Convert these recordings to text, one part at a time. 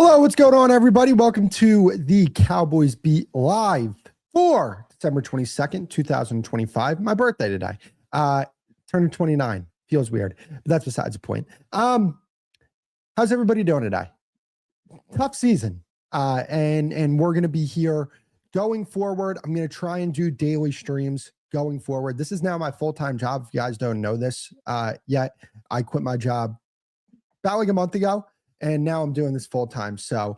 Hello, what's going on, everybody? Welcome to the Cowboys Beat live for December 22nd, 2025. My birthday today. Turning 29. Feels weird, but that's besides the point. How's everybody doing today? Tough season. And we're going to be here going forward. I'm going to try and do daily streams going forward. This is now my full-time job. If you guys don't know this yet, I quit my job about like a month ago. And now I'm doing this full time. So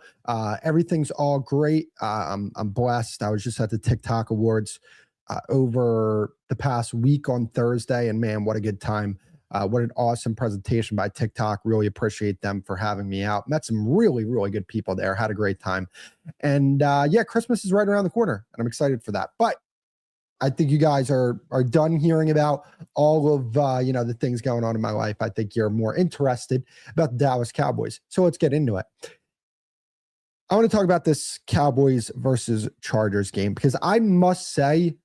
everything's all great. I'm blessed. I was just at the TikTok Awards over the past week on Thursday. And man, what a good time. What an awesome presentation by TikTok. Really appreciate them for having me out. Met some really, really good people there. Had a great time. And yeah, Christmas is right around the corner. And I'm excited for that. But I think you guys are done hearing about all of the things going on in my life. I think you're more interested about the Dallas Cowboys. So let's get into it. I want to talk about this Cowboys versus Chargers game because I must say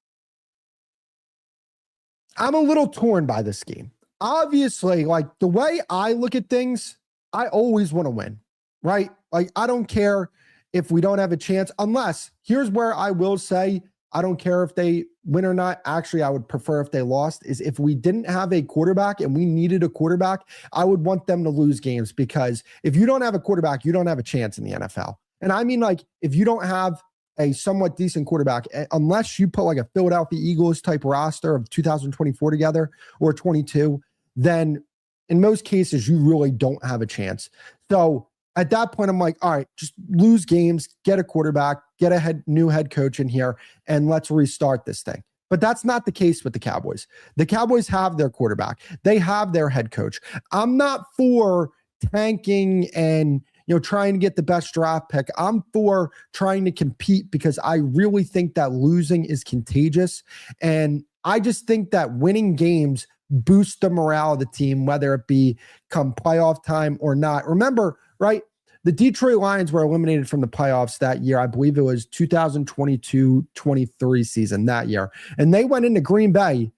I'm a little torn by this game. Obviously, like the way I look at things, I always want to win, right? Like I don't care if we don't have a chance, unless here's where I will say I don't care if they win or not. Actually, I would prefer if they lost, is if we didn't have a quarterback and we needed a quarterback, I would want them to lose games, because if you don't have a quarterback, you don't have a chance in the NFL. And I mean, like, if you don't have a somewhat decent quarterback, unless you put like a Philadelphia Eagles type roster of 2024 together or 22, then in most cases, you really don't have a chance. So at that point, I'm like, all right, just lose games, get a quarterback, get a new head coach in here, and let's restart this thing. But that's not the case with the Cowboys. The Cowboys have their quarterback. They have their head coach. I'm not for tanking and trying to get the best draft pick. I'm for trying to compete, because I really think that losing is contagious. And I just think that winning games boost the morale of the team, whether it be come playoff time or not. Remember, right? The Detroit Lions were eliminated from the playoffs that year. I believe it was 2022-23 season that year. And they went into Green Bay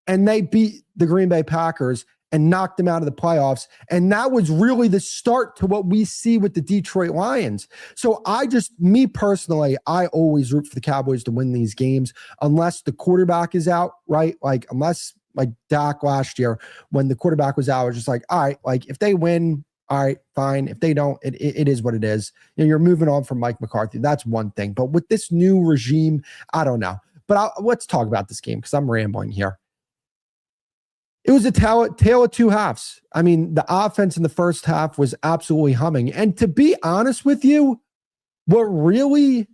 and they beat the Green Bay Packers and knocked them out of the playoffs. And that was really the start to what we see with the Detroit Lions. So me personally, I always root for the Cowboys to win these games unless the quarterback is out, right? Like unless like Dak last year, when the quarterback was out, I was just like, all right, like if they win, all right, fine. If they don't, it is what it is. You're moving on from Mike McCarthy. That's one thing. But with this new regime, I don't know. But let's talk about this game because I'm rambling here. It was a tale of two halves. I mean, the offense in the first half was absolutely humming. And to be honest with you, what really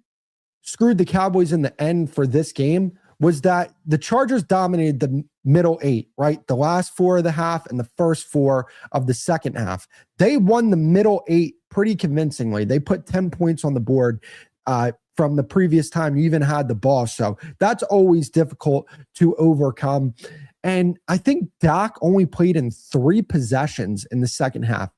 screwed the Cowboys in the end for this game was that the Chargers dominated the middle eight, right? The last four of the half and the first four of the second half. They won the middle eight pretty convincingly. They put 10 points on the board from the previous time you even had the ball. So that's always difficult to overcome. And I think Dak only played in 3 possessions in the second half.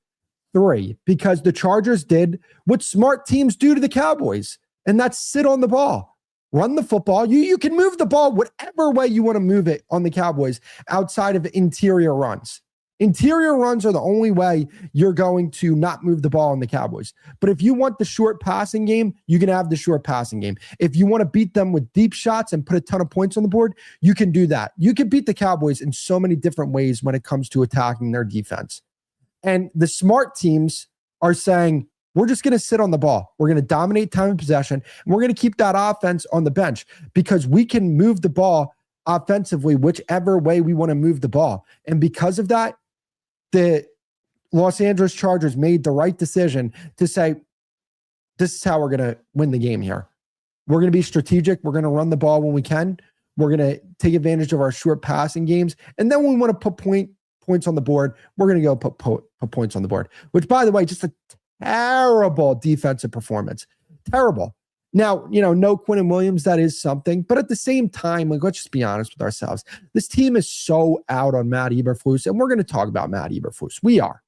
3, because the Chargers did what smart teams do to the Cowboys, and that's sit on the ball. Run the football. You can move the ball whatever way you want to move it on the Cowboys outside of interior runs. Interior runs are the only way you're going to not move the ball on the Cowboys. But if you want the short passing game, you can have the short passing game. If you want to beat them with deep shots and put a ton of points on the board, you can do that. You can beat the Cowboys in so many different ways when it comes to attacking their defense. And the smart teams are saying, we're just going to sit on the ball. We're going to dominate time of possession. And we're going to keep that offense on the bench because we can move the ball offensively whichever way we want to move the ball. And because of that, the Los Angeles Chargers made the right decision to say, this is how we're going to win the game here. We're going to be strategic. We're going to run the ball when we can. We're going to take advantage of our short passing games. And then when we want to put points on the board, we're going to go put points on the board, which, by the way, just a terrible defensive performance. Terrible. Now, no Quentin Williams, that is something. But at the same time, like, let's just be honest with ourselves. This team is so out on Matt Eberflus, and we're going to talk about Matt Eberflus. We are.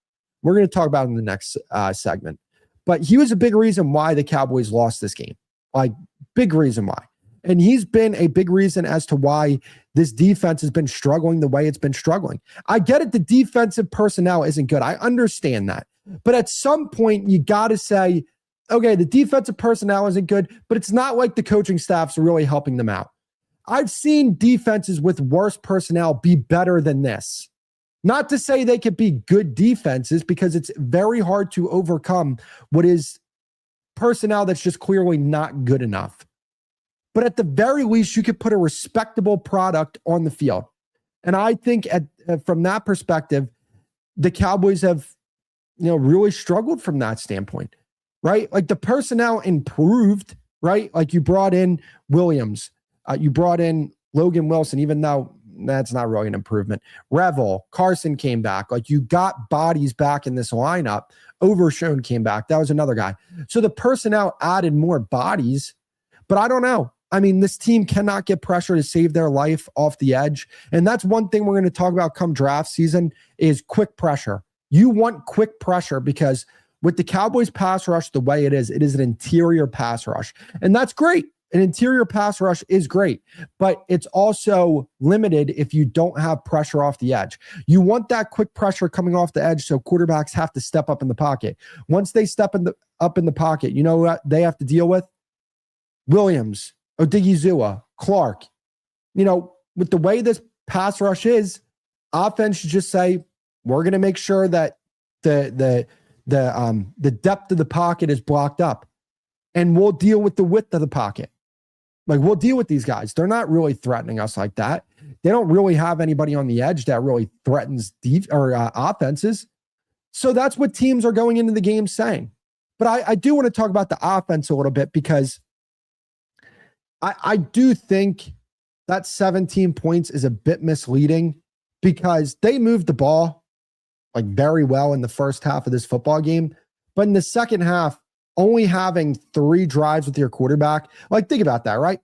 We're going to talk about it in the next segment. But he was a big reason why the Cowboys lost this game. Like, big reason why. And he's been a big reason as to why this defense has been struggling the way it's been struggling. I get it. The defensive personnel isn't good. I understand that. But at some point, you got to say, okay, the defensive personnel isn't good, but it's not like the coaching staff's really helping them out. I've seen defenses with worse personnel be better than this. Not to say they could be good defenses, because it's very hard to overcome what is personnel that's just clearly not good enough. But at the very least, you could put a respectable product on the field. And I think from that perspective, the Cowboys have, really struggled from that standpoint, right? Like the personnel improved, right? Like you brought in Williams, you brought in Logan Wilson, even though that's not really an improvement. Revel, Carson came back. Like you got bodies back in this lineup. Overshone came back. That was another guy. So the personnel added more bodies, but I don't know. I mean, this team cannot get pressure to save their life off the edge. And that's one thing we're going to talk about come draft season is quick pressure. You want quick pressure because with the Cowboys pass rush the way it is an interior pass rush. And that's great. An interior pass rush is great, but it's also limited if you don't have pressure off the edge. You want that quick pressure coming off the edge so quarterbacks have to step up in the pocket. Once they step up in the pocket, you know what they have to deal with? Williams, Odigizua, Clark. With the way this pass rush is, offense should just say, we're going to make sure that the depth of the pocket is blocked up, and we'll deal with the width of the pocket. Like we'll deal with these guys. They're not really threatening us like that. They don't really have anybody on the edge that really threatens offenses. So that's what teams are going into the game saying. But I do want to talk about the offense a little bit because I do think that 17 points is a bit misleading because they moved the ball like very well in the first half of this football game. But in the second half, only having 3 drives with your quarterback, like think about that, right?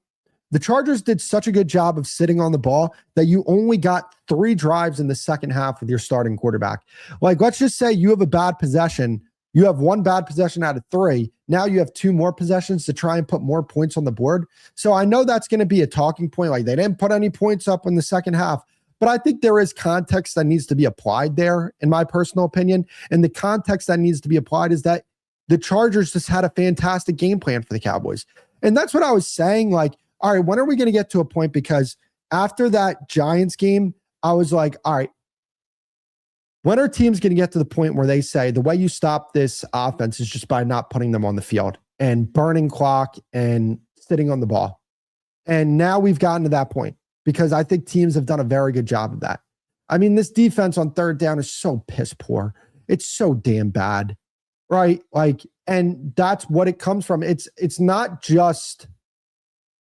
The Chargers did such a good job of sitting on the ball that you only got 3 drives in the second half with your starting quarterback. Like, let's just say you have a bad possession. You have 1 bad possession out of 3. Now you have 2 more possessions to try and put more points on the board. So I know that's going to be a talking point. Like they didn't put any points up in the second half, but I think there is context that needs to be applied there, in my personal opinion. And the context that needs to be applied is that the Chargers just had a fantastic game plan for the Cowboys. And that's what I was saying. Like, all right, when are we going to get to a point? Because after that Giants game, I was like, all right, when are teams going to get to the point where they say the way you stop this offense is just by not putting them on the field and burning clock and sitting on the ball? And now we've gotten to that point because I think teams have done a very good job of that. I mean, this defense on third down is so piss poor. It's so damn bad, right? Like, and that's what it comes from. It's not just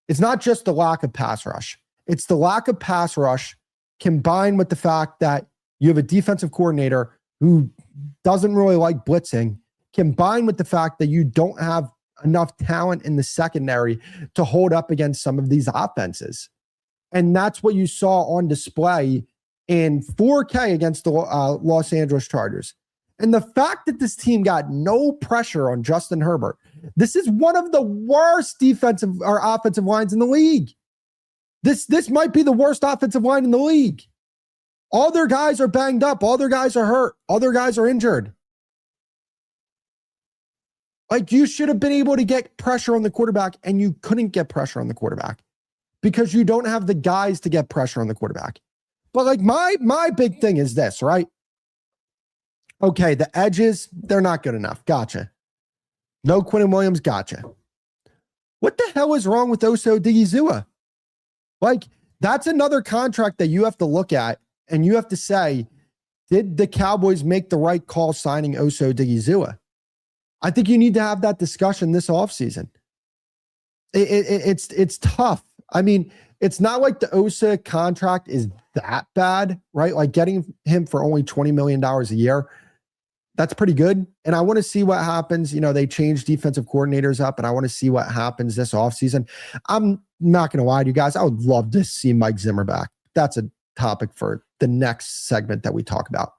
the lack of pass rush. It's the lack of pass rush combined with the fact that you have a defensive coordinator who doesn't really like blitzing, combined with the fact that you don't have enough talent in the secondary to hold up against some of these offenses. And that's what you saw on display in 4K against the Los Angeles Chargers. And the fact that this team got no pressure on Justin Herbert, this is one of the worst defensive or offensive lines in the league. This might be the worst offensive line in the league. All their guys are banged up. All their guys are hurt. All their guys are injured. Like you should have been able to get pressure on the quarterback and you couldn't get pressure on the quarterback because you don't have the guys to get pressure on the quarterback. But like my big thing is this, right? Okay, the edges, they're not good enough. Gotcha. No Quinn Williams, gotcha. What the hell is wrong with Osa Odigizua? Like, that's another contract that you have to look at and you have to say, did the Cowboys make the right call signing Osa Odigizua? I think you need to have that discussion this offseason. It's tough. I mean, it's not like the Osa contract is that bad, right? Like getting him for only $20 million a year, that's pretty good. And I want to see what happens. They change defensive coordinators up, and I want to see what happens this offseason. I'm not going to lie to you guys. I would love to see Mike Zimmer back. That's a topic for the next segment that we talk about.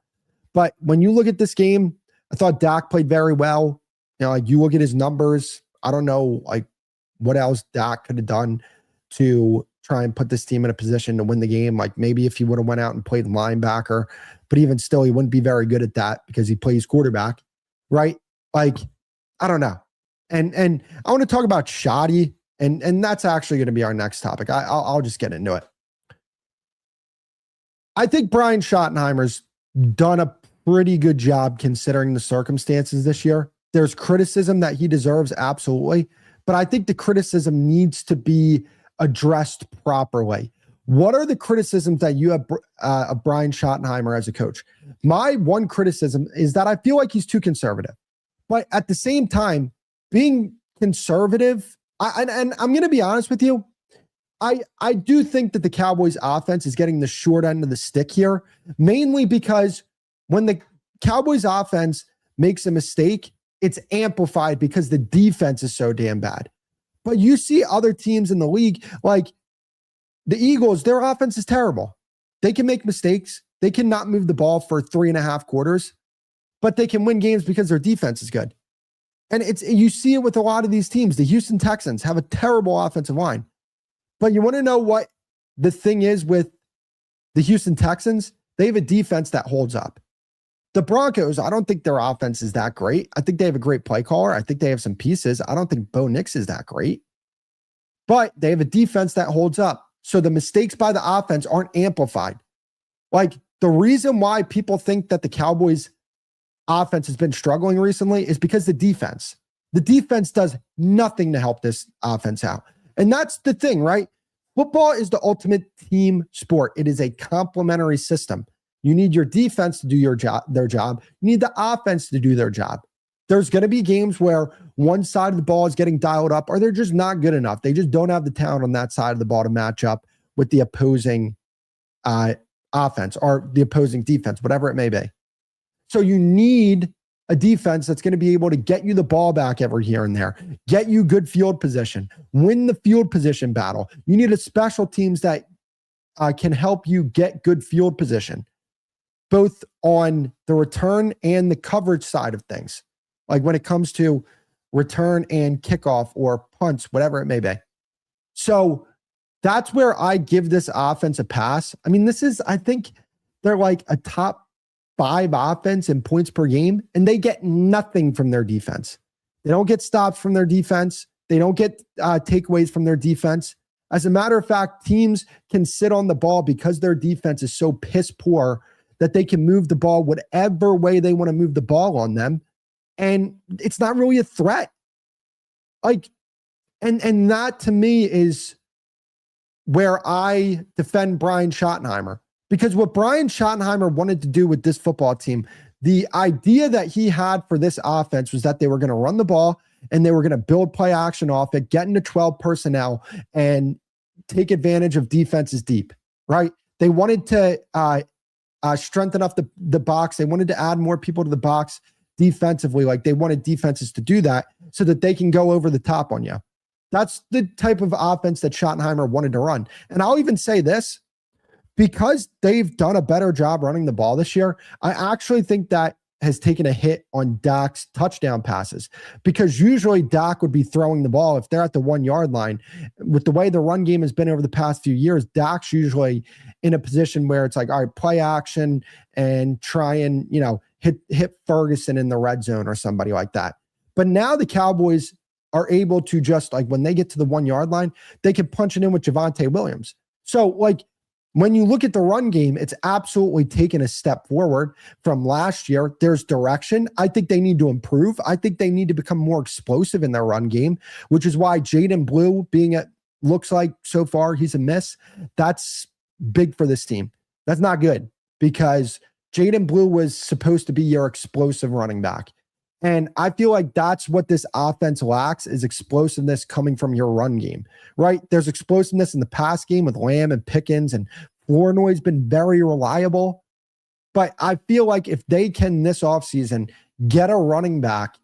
But when you look at this game, I thought Dak played very well. Like you look at his numbers, I don't know like what else Dak could have done to try and put this team in a position to win the game. Like maybe if he would have went out and played linebacker, but even still, he wouldn't be very good at that because he plays quarterback, right? Like, I don't know. And I want to talk about shoddy, and that's actually going to be our next topic. I'll just get into it. I think Brian Schottenheimer's done a pretty good job considering the circumstances this year. There's criticism that he deserves, absolutely, but I think the criticism needs to be addressed properly. What are the criticisms that you have of Brian Schottenheimer as a coach? My one criticism is that I feel like he's too conservative. But at the same time, being conservative, and I'm going to be honest with you, I do think that the Cowboys offense is getting the short end of the stick here, mainly because when the Cowboys offense makes a mistake, it's amplified because the defense is so damn bad. But you see other teams in the league, like the Eagles, their offense is terrible. They can make mistakes. They cannot move the ball for 3.5 quarters, but they can win games because their defense is good. And you see it with a lot of these teams. The Houston Texans have a terrible offensive line. But you want to know what the thing is with the Houston Texans? They have a defense that holds up. The Broncos, I don't think their offense is that great. I think they have a great play caller. I think they have some pieces. I don't think Bo Nix is that great. But they have a defense that holds up. So the mistakes by the offense aren't amplified. Like, the reason why people think that the Cowboys offense has been struggling recently is because the defense does nothing to help this offense out. And that's the thing, right? Football is the ultimate team sport. It is a complementary system. You need your defense to do their job. You need the offense to do their job. There's going to be games where one side of the ball is getting dialed up or they're just not good enough. They just don't have the talent on that side of the ball to match up with the opposing offense or the opposing defense, whatever it may be. So you need a defense that's going to be able to get you the ball back every here and there, get you good field position, win the field position battle. You need a special teams that can help you get good field position, both on the return and the coverage side of things. Like when it comes to return and kickoff or punts, whatever it may be. So that's where I give this offense a pass. I mean, I think they're like a top 5 offense in points per game, and they get nothing from their defense. They don't get stops from their defense. They don't get takeaways from their defense. As a matter of fact, teams can sit on the ball because their defense is so piss poor that they can move the ball whatever way they want to move the ball on them. And it's not really a threat. Like, and that to me is where I defend Brian Schottenheimer. Because what Brian Schottenheimer wanted to do with this football team, the idea that he had for this offense was that they were going to run the ball and they were going to build play action off it, get into 12 personnel, and take advantage of defenses deep, right? They wanted to strengthen up the box. They wanted to add more people to the box defensively. Like, they wanted defenses to do that so that they can go over the top on you. That's the type of offense that Schottenheimer wanted to run. And I'll even say this, because they've done a better job running the ball this year, I actually think that has taken a hit on Dak's touchdown passes, because usually Dak would be throwing the ball if they're at the 1 yard line. With the way the run game has been over the past few years, Dak's usually in a position where it's like, all right, play action and try and, hit Ferguson in the red zone or somebody like that. But now the Cowboys are able to just, like, when they get to the 1 yard line, they can punch it in with Javonte Williams. So, like, when you look at the run game, it's absolutely taken a step forward from last year. There's direction. I think they need to improve. I think they need to become more explosive in their run game, which is why Jaden Blue looks like so far he's a miss. That's big for this team. That's not good, because Jaden Blue was supposed to be your explosive running back. And I feel like that's what this offense lacks, is explosiveness coming from your run game, right? There's explosiveness in the pass game with Lamb and Pickens, and Flournoy's been very reliable. But I feel like if they can this offseason get a running back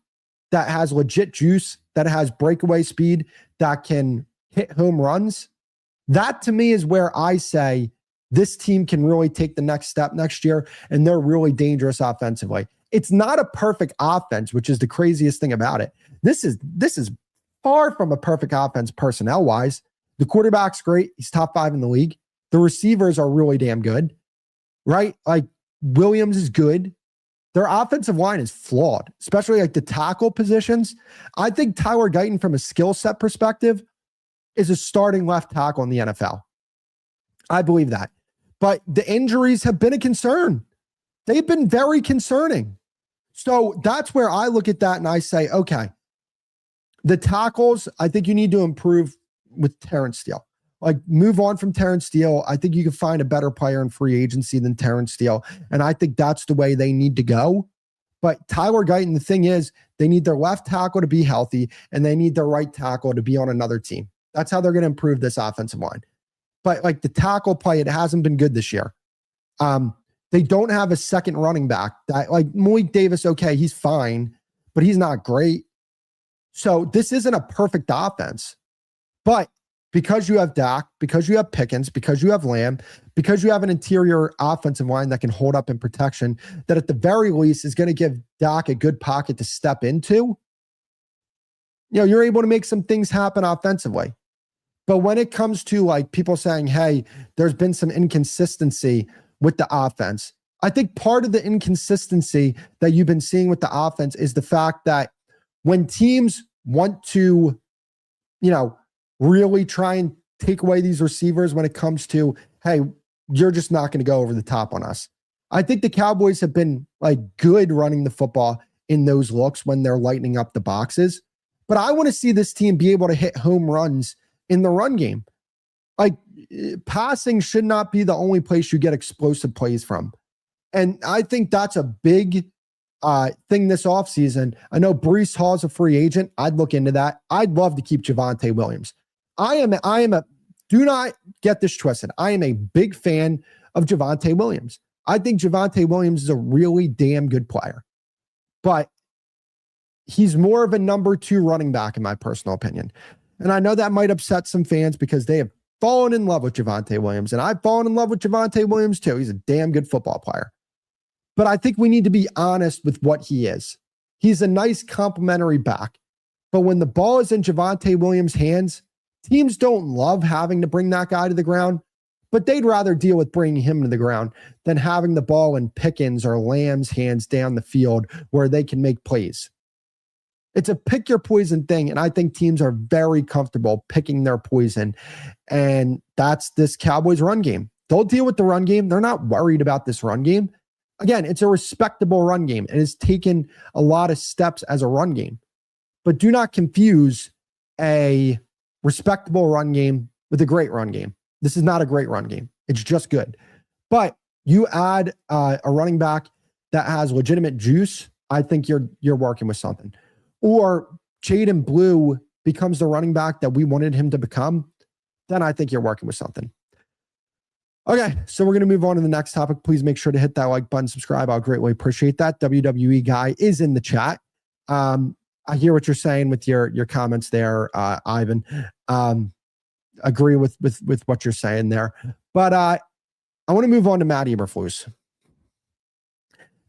that has legit juice, that has breakaway speed, that can hit home runs, that to me is where I say this team can really take the next step next year, and they're really dangerous offensively. It's not a perfect offense, which is the craziest thing about it. This is far from a perfect offense personnel-wise. The quarterback's great. He's top 5 in the league. The receivers are really damn good, right? Like, Williams is good. Their offensive line is flawed, especially like the tackle positions. I think Tyler Guyton, from a skill set perspective, is a starting left tackle in the NFL. I believe that. But the injuries have been a concern. They've been very concerning. So that's where I look at that and I say, okay, the tackles, I think you need to improve with Terrence Steele. Like, move on from Terrence Steele. I think you can find a better player in free agency than Terrence Steele. And I think that's the way they need to go. But Tyler Guyton, the thing is, they need their left tackle to be healthy and they need their right tackle to be on another team. That's how they're going to improve this offensive line. But like the tackle play, it hasn't been good this year. They don't have a second running back. That, like, Malik Davis, okay, he's fine, but he's not great. So this isn't a perfect offense. But because you have Dak, because you have Pickens, because you have Lamb, because you have an interior offensive line that can hold up in protection, that at the very least is going to give Dak a good pocket to step into, you're able to make some things happen offensively. But when it comes to like people saying, hey, there's been some inconsistency with the offense, I think part of the inconsistency that you've been seeing with the offense is the fact that when teams want to, really try and take away these receivers when it comes to, hey, you're just not going to go over the top on us. I think the Cowboys have been like good running the football in those looks when they're lightening up the boxes. But I want to see this team be able to hit home runs in the run game. Like, passing should not be the only place you get explosive plays from. And I think that's a big thing this offseason. I know Breece Hall's a free agent. I'd look into that. I'd love to keep Javonte Williams. Do not get this twisted. I am a big fan of Javonte Williams. I think Javonte Williams is a really damn good player. But he's more of a number 2 running back, in my personal opinion. And I know that might upset some fans because they have fallen in love with Javonte Williams. And I've fallen in love with Javonte Williams too. He's a damn good football player. But I think we need to be honest with what he is. He's a nice complementary back. But when the ball is in Javonte Williams' hands, teams don't love having to bring that guy to the ground, but they'd rather deal with bringing him to the ground than having the ball in Pickens or Lamb's hands down the field where they can make plays. It's a pick your poison thing, and I think teams are very comfortable picking their poison, and that's this Cowboys run game. They'll deal with the run game. They're not worried about this run game. Again, it's a respectable run game. It has taken a lot of steps as a run game, but do not confuse a respectable run game with a great run game. This is not a great run game. It's just good. But you add a running back that has legitimate juice, I think you're working with something. Or Jaden Blue becomes the running back that we wanted him to become, then I think you're working with something. Okay, so we're going to move on to the next topic. Please make sure to hit that like button, subscribe. I'll greatly appreciate that. WWE guy is in the chat. I hear what you're saying with your comments there, Ivan. Agree with what you're saying there. But I want to move on to Matt Eberflus.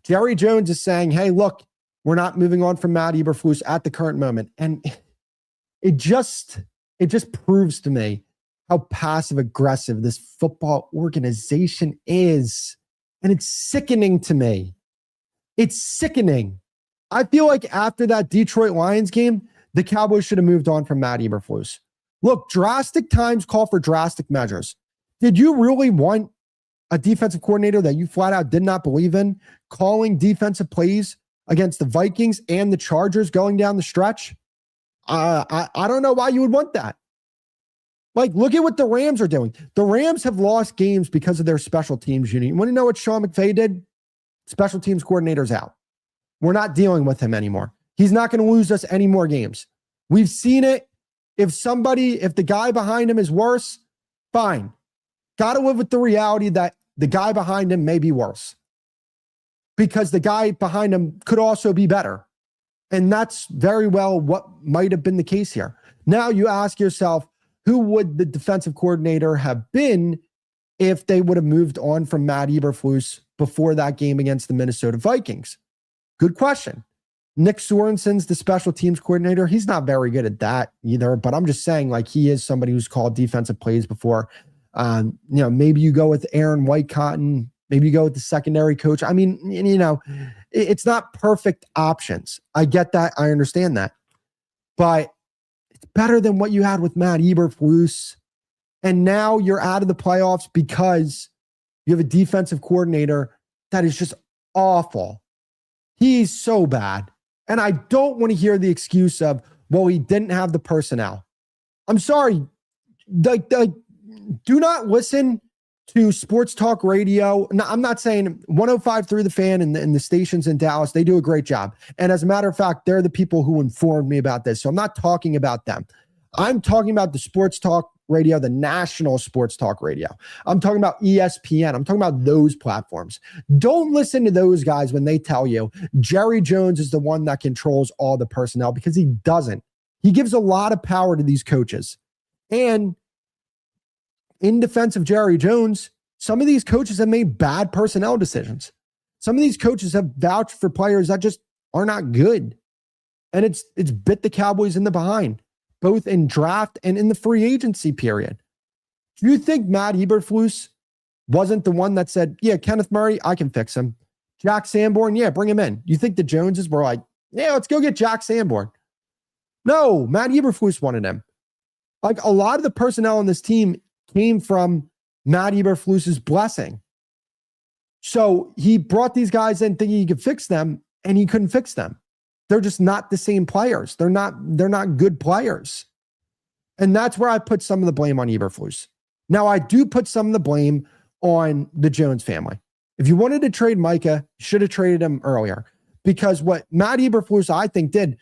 Jerry Jones is saying, hey, look, we're not moving on from Matt Eberflus at the current moment. And it just proves to me how passive aggressive this football organization is. And it's sickening to me. It's sickening. I feel like after that Detroit Lions game, the Cowboys should have moved on from Matt Eberflus. Look, drastic times call for drastic measures. Did you really want a defensive coordinator that you flat out did not believe in calling defensive plays against the Vikings and the Chargers going down the stretch? I don't know why you would want that. Like, look at what the Rams are doing. The Rams have lost games because of their special teams unit. You want to know what Sean McVay did? Special teams coordinator's out. We're not dealing with him anymore. He's not going to lose us any more games. We've seen it. If the guy behind him is worse, fine. Got to live with the reality that the guy behind him may be worse. Because the guy behind him could also be better. And that's very well what might have been the case here. Now you ask yourself, who would the defensive coordinator have been if they would have moved on from Matt Eberflus before that game against the Minnesota Vikings? Good question. Nick Sorensen's the special teams coordinator. He's not very good at that either, but I'm just saying, like, he is somebody who's called defensive plays before. Maybe you go with Aaron Whitecotton. Maybe you go with the secondary coach. I mean, it's not perfect options. I get that. I understand that. But it's better than what you had with Matt Eberflus. And now you're out of the playoffs because you have a defensive coordinator that is just awful. He's so bad. And I don't want to hear the excuse of, well, he didn't have the personnel. I'm sorry. Do not listen to sports talk radio. No, I'm not saying 105.3 The Fan and the stations in Dallas, they do a great job. And as a matter of fact, they're the people who informed me about this. So I'm not talking about them. I'm talking about the sports talk radio, the national sports talk radio. I'm talking about ESPN. I'm talking about those platforms. Don't listen to those guys when they tell you Jerry Jones is the one that controls all the personnel, because he doesn't. He gives a lot of power to these coaches. And in defense of Jerry Jones, some of these coaches have made bad personnel decisions. Some of these coaches have vouched for players that just are not good. And it's bit the Cowboys in the behind, both in draft and in the free agency period. Do you think Matt Eberflus wasn't the one that said, yeah, Kenneth Murray, I can fix him. Jack Sanborn, yeah, bring him in. You think the Joneses were like, yeah, let's go get Jack Sanborn? No, Matt Eberflus wanted him. Like, a lot of the personnel on this team came from Matt Eberflus's blessing. So he brought these guys in thinking he could fix them, and he couldn't fix them. They're just not the same players. They're not good players. And that's where I put some of the blame on Eberflus. Now, I do put some of the blame on the Jones family. If you wanted to trade Micah, you should have traded him earlier, because what Matt Eberflus, I think, did,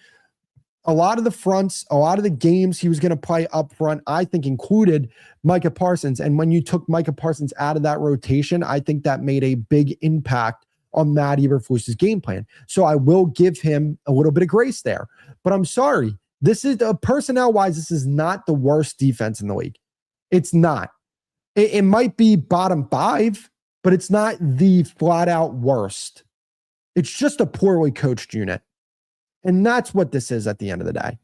a lot of the fronts, a lot of the games he was going to play up front, I think included Micah Parsons. And when you took Micah Parsons out of that rotation, I think that made a big impact on Matt Eberflus's game plan. So I will give him a little bit of grace there. But I'm sorry, this is personnel-wise, this is not the worst defense in the league. It's not. It might be bottom 5, but it's not the flat-out worst. It's just a poorly coached unit. And that's what this is at the end of the day.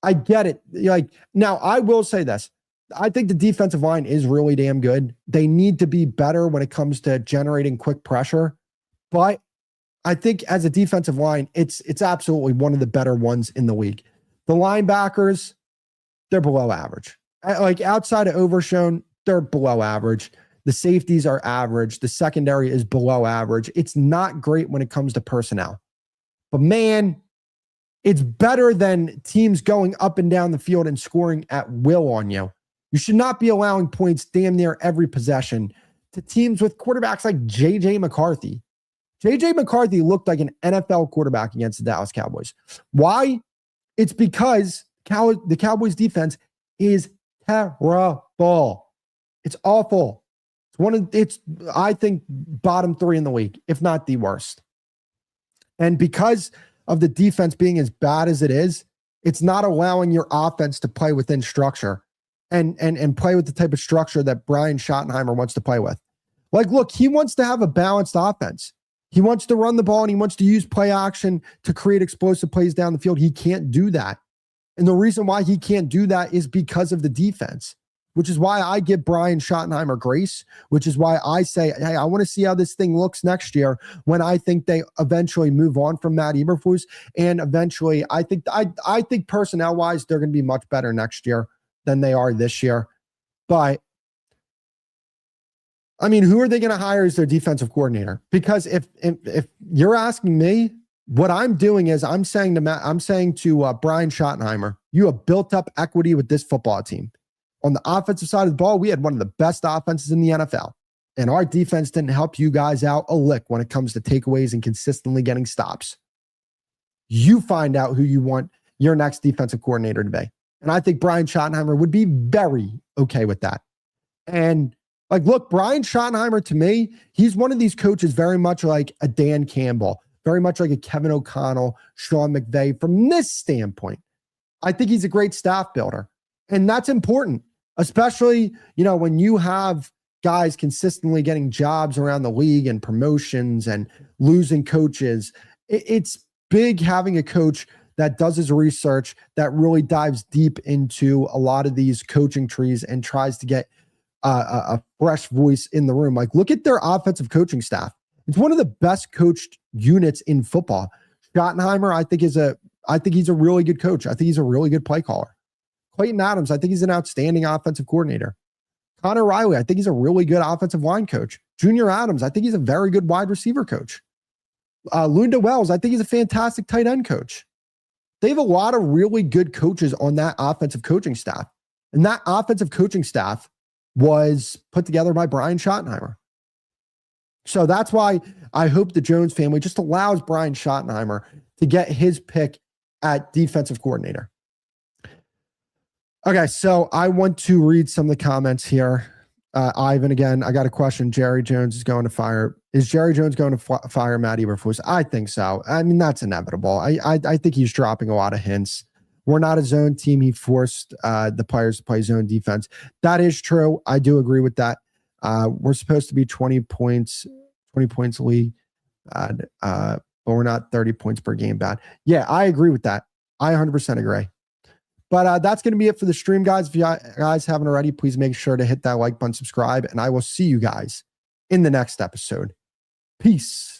I get it. Like, now, I will say this. I think the defensive line is really damn good. They need to be better when it comes to generating quick pressure. But I think as a defensive line, it's absolutely one of the better ones in the league. The linebackers, they're below average. Like, outside of Overshown, they're below average. The safeties are average. The secondary is below average. It's not great when it comes to personnel. But man, it's better than teams going up and down the field and scoring at will on you. You should not be allowing points damn near every possession to teams with quarterbacks like J.J. McCarthy. J.J. McCarthy looked like an NFL quarterback against the Dallas Cowboys. Why? It's because the Cowboys defense is terrible. It's awful. It's I think bottom 3 in the league, if not the worst. And because of the defense being as bad as it is, it's not allowing your offense to play within structure and play with the type of structure that Brian Schottenheimer wants to play with. Like, look, he wants to have a balanced offense. He wants to run the ball and he wants to use play action to create explosive plays down the field. He can't do that. And the reason why he can't do that is because of the defense, which is why I give Brian Schottenheimer grace, which is why I say, hey, I want to see how this thing looks next year when I think they eventually move on from Matt Eberflus. And eventually, I think personnel-wise, they're going to be much better next year than they are this year. But I mean, who are they going to hire as their defensive coordinator? Because if you're asking me, what I'm doing is I'm saying to Brian Schottenheimer, you have built up equity with this football team. On the offensive side of the ball, we had one of the best offenses in the NFL. And our defense didn't help you guys out a lick when it comes to takeaways and consistently getting stops. You find out who you want your next defensive coordinator to be. And I think Brian Schottenheimer would be very okay with that. And like, look, Brian Schottenheimer, to me, he's one of these coaches very much like a Dan Campbell, very much like a Kevin O'Connell, Sean McVay. From this standpoint, I think he's a great staff builder. And that's important, especially, when you have guys consistently getting jobs around the league and promotions and losing coaches. It's big having a coach that does his research, that really dives deep into a lot of these coaching trees and tries to get a fresh voice in the room. Like, look at their offensive coaching staff. It's one of the best coached units in football. Schottenheimer, I think he's a really good coach. I think he's a really good play caller. Clayton Adams, I think he's an outstanding offensive coordinator. Connor Riley, I think he's a really good offensive line coach. Junior Adams, I think he's a very good wide receiver coach. Lunda Wells, I think he's a fantastic tight end coach. They have a lot of really good coaches on that offensive coaching staff. And that offensive coaching staff was put together by Brian Schottenheimer. So that's why I hope the Jones family just allows Brian Schottenheimer to get his pick at defensive coordinator. Okay, so I want to read some of the comments here. Ivan, again, I got a question. Jerry Jones is going to fire. Is Jerry Jones going to fire Matt Eberflus? I think so. I mean, that's inevitable. I think he's dropping a lot of hints. We're not a zone team. He forced the players to play zone defense. That is true. I do agree with that. We're supposed to be 20 points league, but we're not 30 points per game bad. Yeah, I agree with that. I 100% agree. But that's going to be it for the stream, guys. If you guys haven't already, please make sure to hit that like button, subscribe, and I will see you guys in the next episode. Peace.